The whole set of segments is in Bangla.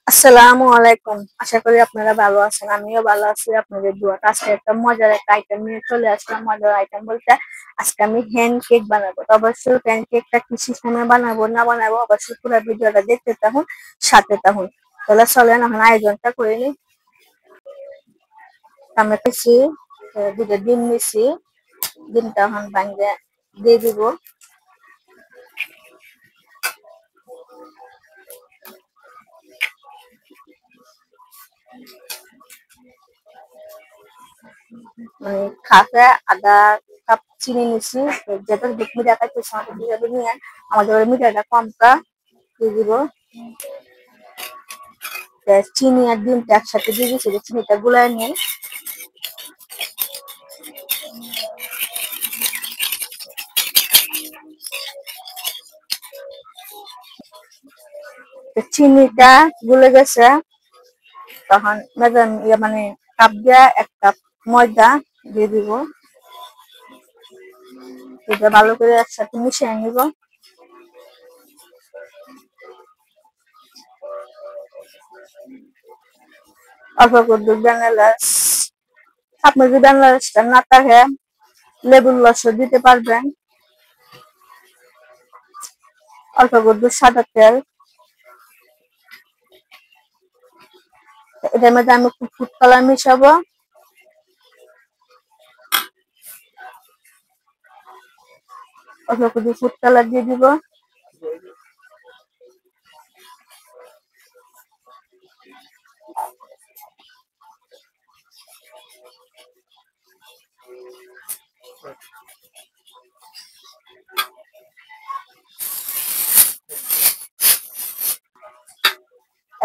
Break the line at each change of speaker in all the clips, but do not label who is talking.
আসসালামু আলাইকুম। আশা করি আপনারা ভালো আছেন। আমিও ভালো আছি আপনাদের দোয়াতে। আজকে একটা মজার একটা আইটেম নিয়ে চলে আসলাম। মজার আইটেম বলতে আজকে আমি হ্যান্ড কেক বানাবো। তো অবশ্যই হ্যান্ড কেকটা কি সিস্টেমে বানাবো না বানাবো অবশ্যই পুরো ভিডিওটা দেখতে থাকুন, সাথে থাকুন। তাহলে চলেন এখন আয়োজনটা করে নিই। আমি পেয়েছি দুটো ডিম নিছি। ডিমটা এখন ভাঙে দিয়ে দিব। মানে কাপে আধা কাপ চিনি নিছি। যেটা বিক্রি দেখাচ্ছে আমাদের দিয়ে নিয়ে আমাদের মিঠাইটা কমটা দিয়ে দিব। চিনি আর ডিমটা একসাথে দিয়ে দিয়েছি, চিনিটা গুলায় নিই। চিনিটা গুলে গেছে, তখন মানে কাপ দিয়া এক কাপ ময়দা দিয়ে দিব। এটা ভালো করে একসাথে মিশিয়ে নিব। অল্প করে ভ্যানিলা, আপনি যদি ভ্যানিলা না থাকে লেবুর রসও দিতে পারবেন। অল্প করে সাদা তেল, এটার মধ্যে আমি ফুড কালার মিশাবো। অল্প করে ফুড কালার দিয়ে দিব।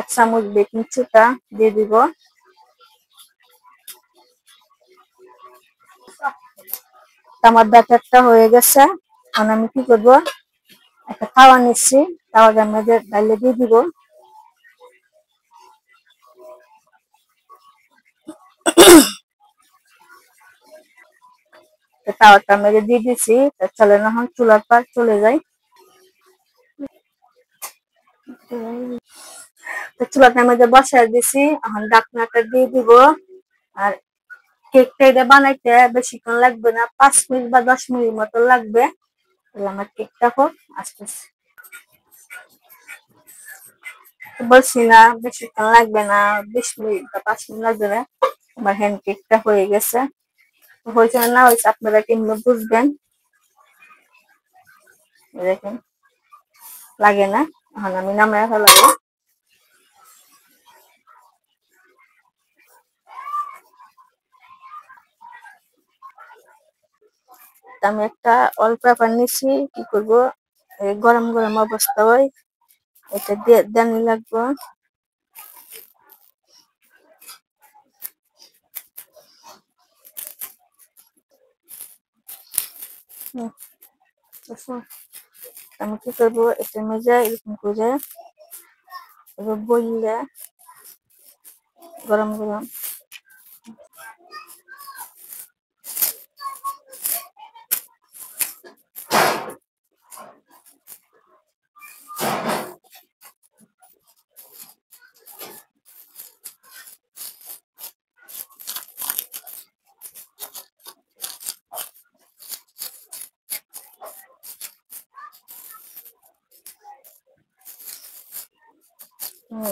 এক চামচ বেকিং সোডা দিয়ে দিব। আমার ব্যাটারটা হয়ে গেছে। এখন আমি কি করব, একটা তাওয়া নিচ্ছি, তাওয়ার মধ্যে ডাইলে দিয়ে দিব। তাওয়াটা মেরে দিয়ে দিছি। চলে না, এখন চুলার পার চলে যাই। চুলাটা মধ্যে বসায় দিছি, এখন ঢাকনাটা দিয়ে দিব। আর কেকটা এটা বানাইতে বেশিক্ষণ লাগবে না, 5 মিনিট বা 10 মিনিট মতো লাগবে। আমার কেকটা হোক আসতেছে। বলছি না বেশিক্ষণ লাগবে না, 20 মিনিট বা 5 মিনিট লাগবে না। আমার হ্যান্ড কেকটা হয়ে গেছে। হয়েছে না হয়েছে আপনারা কেমন বুঝবেন, দেখেন লাগে না। এখন আমি নামায় ফেলাবো। আমি একটা অল পেপার নিছি, কি করব, গরম গরম অবস্থা হয় এটা দিয়ে দানি লাগবে। আমি কি করবো, এটা মজা এরকম করে বললে গরম গরম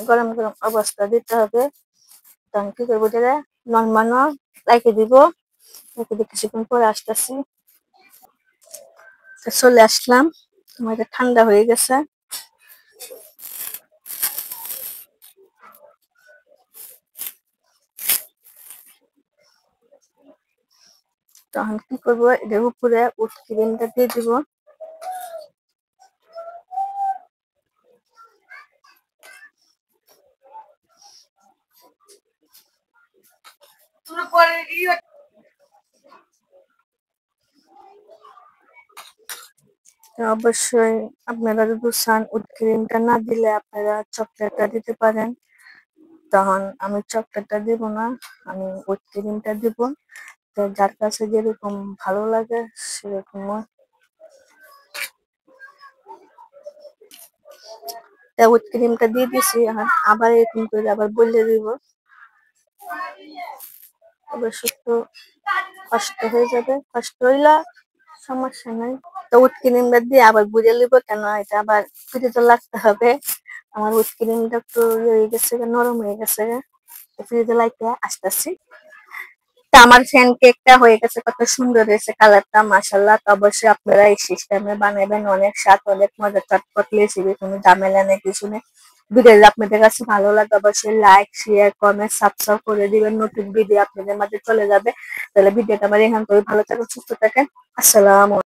গরম গরম অবস্থা দিতে হবে। তো আমি কি করবো, এটা নর্মানো রেখে দিব। রেখে দিয়ে কিছুক্ষণ পরে আসতেছি। চলে আসলাম, আমার এটা ঠান্ডা হয়ে গেছে। তখন কি করবো, এটার উপরে উড ক্রিমটা দিয়ে দিব। অবশ্যই আপনারা যদি চান উড ক্রিমটা না দিলে আপনারা চকলেটটা দিতে পারেন। তখন আমি চকলেটটা দিব না, আমি উড ক্রিমটা দিব। তো যার কাছে যেরকম ভালো লাগে সেরকম। তা হুইপ ক্রিমটা দিয়ে দিছি, এখন আবার এরকম করে আবার বলে দিব। অবশ্য একটু কষ্ট হয়ে যাবে, কষ্ট হইলে সমস্যা নাই। তো হুইপ ক্রিমটা দিয়ে আবার গুলে নিব, কেন এটা আবার ফ্রিজে লাগতে হবে। আমার হুইপ ক্রিমটা একটু হয়ে গেছে, নরম হয়ে গেছে, ফ্রিজে লাইতে আসতেছি। তা আমার ফ্যান কেকটা হয়ে গেছে, কত সুন্দর হয়েছে কালারটা, মাশাআল্লাহ। তো অবশ্যই আপনারা এই সিস্টেমে বানাবেন, অনেক স্বাদ, অনেক মজা, চটপট রেসিপি, কোনো ঝামেলা নেই, কিছু নেই। ভিডিও যদি আপনাদের কাছে ভালো লাগে অবশ্যই লাইক, শেয়ার, কমেন্ট, সাবস্ক্রাইব করে দিবেন, নতুন ভিডিও আপনাদের মাঝে চলে যাবে। তাহলে ভিডিওটা আমার এখান থেকে, ভালো থাকেন, সুস্থ থাকেন, আসসালামু